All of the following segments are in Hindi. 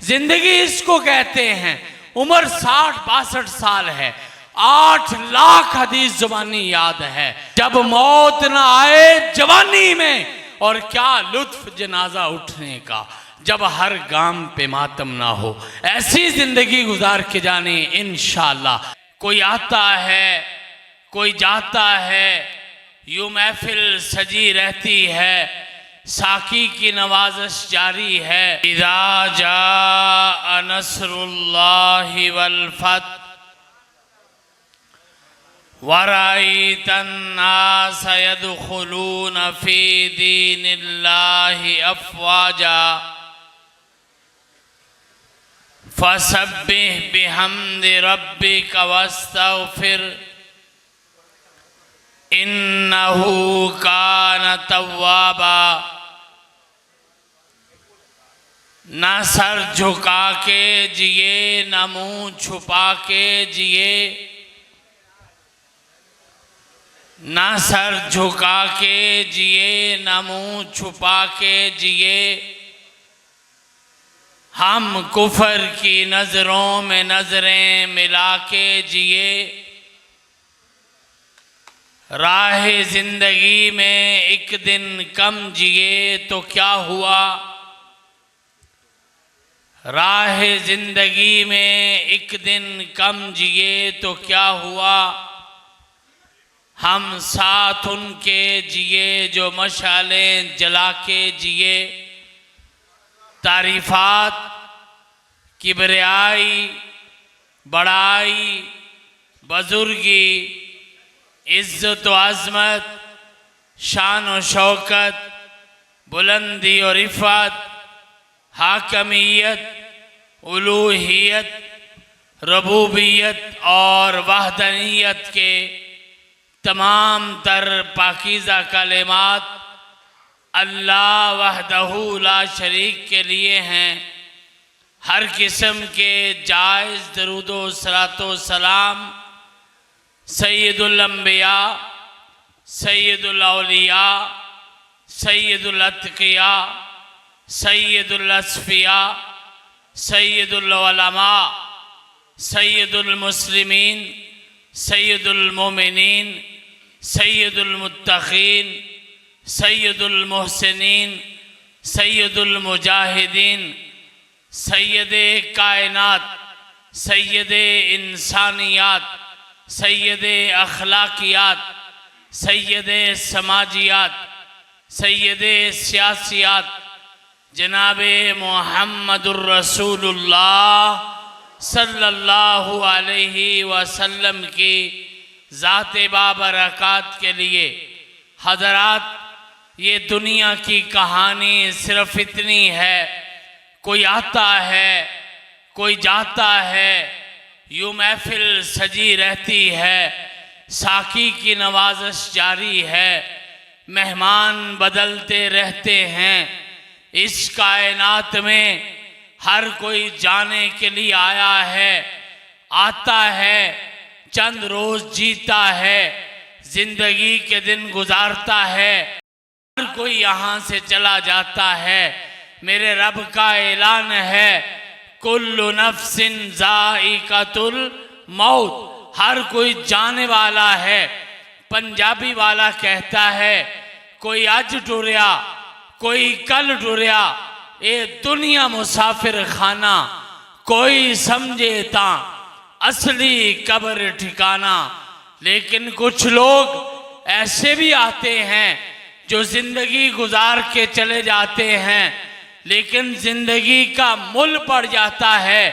जिंदगी इसको कहते हैं। उम्र 60-62 साल है, 8 लाख हदीस जुबानी याद है। जब मौत ना आए जवानी में, और क्या लुत्फ जनाजा उठने का, जब हर गाम पे मातम ना हो। ऐसी जिंदगी गुजार के जाने इंशाअल्लाह। कोई आता है, कोई जाता है, यूं महफिल सजी रहती है, साकी की नवाजिश जारी है। इज़ा जाअ नस्रुल्लाहि वल फथ वराइतन नास यदखुलून फी दीनिल्लाहि अफ़वाजा फसब्बिह बिहम्दि रब्बिका वस्तग़फिर इन्नहू कान तव्वाबा। न सर झुका के जिए, न मुंह छुपा के जिए, न सर झुका के जिए, न मुंह छुपा के जिए। हम कुफर की नजरों में नजरें मिला के जिए। राह जिंदगी में एक दिन कम जिए तो क्या हुआ, राह जिंदगी में एक दिन कम जिए तो क्या हुआ। हम साथ उनके जिए जो मशालें जला के जिए। तारीफात, किबरियाई, बड़ाई, बुजुर्गी, इज्जत व अज़मत, शान व शौकत, बुलंदी और इफ़त, हाकमियत, उलूहियत, रबूबियत और वहदनियत के तमाम तर पाकीज़ा कलिमात अल्लाह वहदहू ला शरीक के लिए हैं। हर किस्म के जायज़ दरूदो सलातो सलाम सैयदुल अंबिया, सैयदुल औलिया, सैयदुल अत्क़िया, सैयदुल अस्फ़िया, सैयदुल उलमा, सैयदुल मुस्लिमीन, सैयदुल मोमिनीन, सैयदुल मुत्तक़ीन, सैयदुल मुहसिनीन, सैयदुल मुजाहिदीन, सैयदे कायनात, सैयदे इंसानियात, सैयदे अखलाकियात, सैयदे समाजियात, सैयदे सियासियात, जनाबे मुहम्मदुर रसूलुल्लाह सल्लल्लाहु अलैहि वसल्लम की ज़ात बाबरकात के लिए। हज़रात, ये दुनिया की कहानी सिर्फ इतनी है, कोई आता है, कोई जाता है, यूं महफिल सजी रहती है, साकी की नवाजिश जारी है, मेहमान बदलते रहते हैं। इस कायनात में हर कोई जाने के लिए आया है, आता है, चंद रोज जीता है, जिंदगी के दिन गुजारता है, हर कोई यहाँ से चला जाता है। मेरे रब का ऐलान है, कुल्लु नफ्सिन ज़ाइक़तुल मौत, हर कोई जाने वाला है। पंजाबी वाला कहता है, कोई अज टुरिया, कोई कल टुरिया, ये दुनिया मुसाफिर खाना, कोई समझे ता असली कब्र ठिकाना। लेकिन कुछ लोग ऐसे भी आते हैं जो जिंदगी गुजार के चले जाते हैं, लेकिन जिंदगी का मुल पड़ जाता है।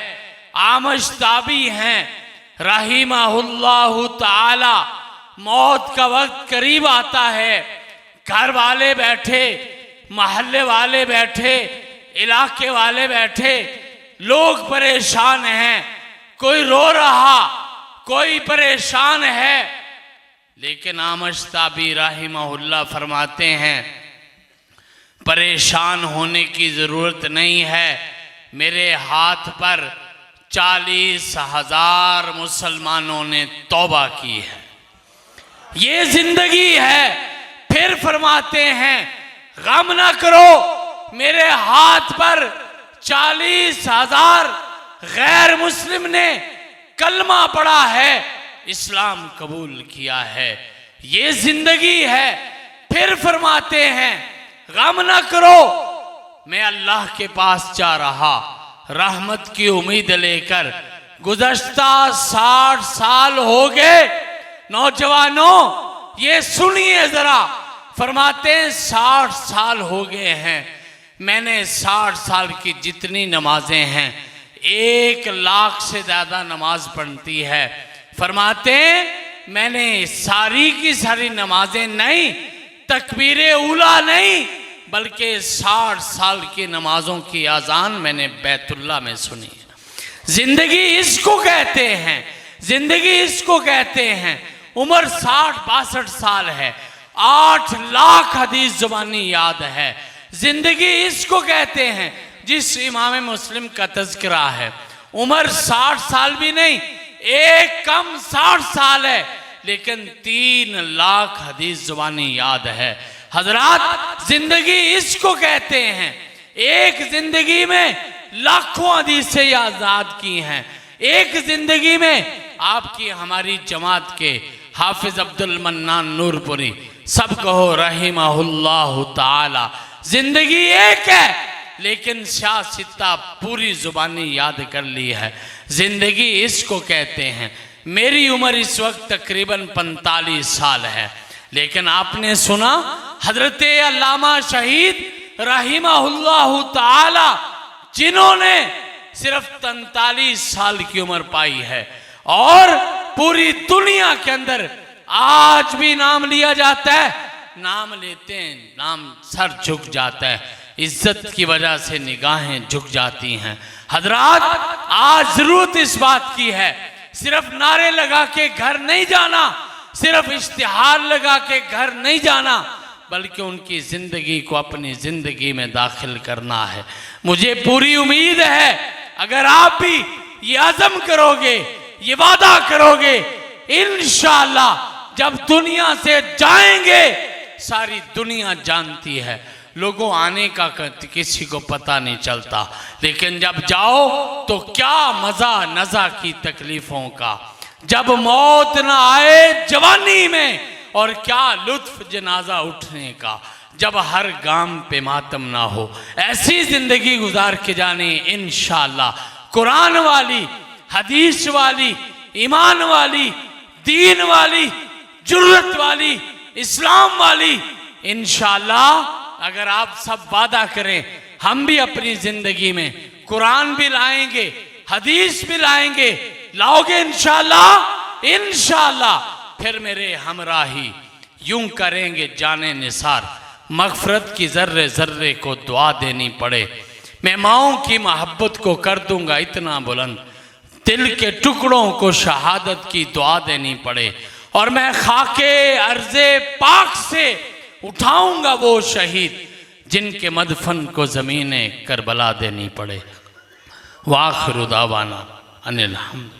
आमशताबी हैं रहीमहुल्लाहु ताला। मौत का वक्त करीब आता है, घर वाले बैठे, महल्ले वाले बैठे, इलाके वाले बैठे, लोग परेशान हैं, कोई रो रहा, कोई परेशान है। लेकिन आमशताबी रहीमहुल्लाह फरमाते हैं, परेशान होने की ज़रूरत नहीं है। मेरे हाथ पर 40,000 मुसलमानों ने तौबा की है। ये जिंदगी है। फिर फरमाते हैं, गम ना करो, मेरे हाथ पर 40,000 गैर मुस्लिम ने कलमा पढ़ा है, इस्लाम कबूल किया है। ये जिंदगी है। फिर फरमाते हैं गम न करो, मैं अल्लाह के पास जा रहा रहमत की उम्मीद लेकर। गुज़श्ता 60 साल हो गए। नौजवानों ये सुनिए जरा, फरमाते हैं 60 साल हो गए हैं, मैंने 60 साल की जितनी नमाजें हैं 1 लाख से ज्यादा नमाज पढ़ती है। फरमाते हैं मैंने सारी की सारी नमाजें नहीं, तकबीरे उला नहीं, बल्कि 60 साल की नमाजों की आजान मैंने बैतुल्ला में सुनी है। जिंदगी इसको कहते हैं, जिंदगी इसको कहते हैं। उम्र 60-62 साल है, 8 लाख हदीस जुबानी याद है। जिंदगी इसको कहते हैं जिस इमाम मुस्लिम का तज़किरा है। उम्र 60 साल भी नहीं, एक कम 60 साल है, लेकिन 3 लाख हदीस जुबानी याद है। हजरात जिंदगी इसको कहते हैं। एक जिंदगी में लाखों हदीसें आजाद की हैं। एक जिंदगी में आपकी हमारी जमात के हाफिज अब्दुल मन्नान नूरपुरी, सब कहो रहिमहुल्लाह ताला। जिंदगी एक है, लेकिन शासिता पूरी जुबानी याद कर ली है। जिंदगी इसको कहते हैं। मेरी उम्र इस वक्त तकरीबन 45 साल है, लेकिन आपने सुना हजरत अल्लामा शहीद रहिमहुल्लाह ताला, जिन्होंने सिर्फ 43 साल की उम्र पाई है और पूरी दुनिया के अंदर आज भी नाम लिया जाता है, नाम लेते हैं, नाम सर झुक जाता है, इज्जत की वजह से निगाहें झुक जाती हैं। हजरात आज जरूरत इस बात की है, सिर्फ नारे लगा के घर नहीं जाना, सिर्फ इश्तिहार लगा के घर नहीं जाना, बल्कि उनकी जिंदगी को अपनी जिंदगी में दाखिल करना है। मुझे पूरी उम्मीद है अगर आप भी ये अज़म करोगे, ये वादा करोगे, इंशाअल्लाह जब दुनिया से जाएंगे, सारी दुनिया जानती है, लोगों आने का किसी को पता नहीं चलता, लेकिन जब जाओ तो क्या मजा नजा की तकलीफों का, जब मौत ना आए जवानी में, और क्या लुत्फ जनाजा उठने का, जब हर गाम पे मातम ना हो। ऐसी जिंदगी गुजार के जाने इंशाअल्लाह। कुरान वाली, हदीस वाली, ईमान वाली, दीन वाली, जुर्रत वाली, इस्लाम वाली, इंशाअल्लाह अगर आप सब वादा करें, हम भी अपनी जिंदगी में कुरान भी लाएंगे, हदीस भी लाएंगे, लाओगे इंशाअल्लाह। इंशाअल्लाह फिर मेरे हमराही यूं करेंगे जाने निसार, मगफरत की जर्रे जर्रे को दुआ देनी पड़े, मैं माओं की मोहब्बत को कर दूंगा इतना बुलंद, दिल के टुकड़ों को शहादत की दुआ देनी पड़े, और मैं खाके अर्ज़े पाक से उठाऊंगा वो शहीद जिनके मदफन को ज़मीने करबला देनी पड़े। वाखिरु दावाना अनिल हम्द।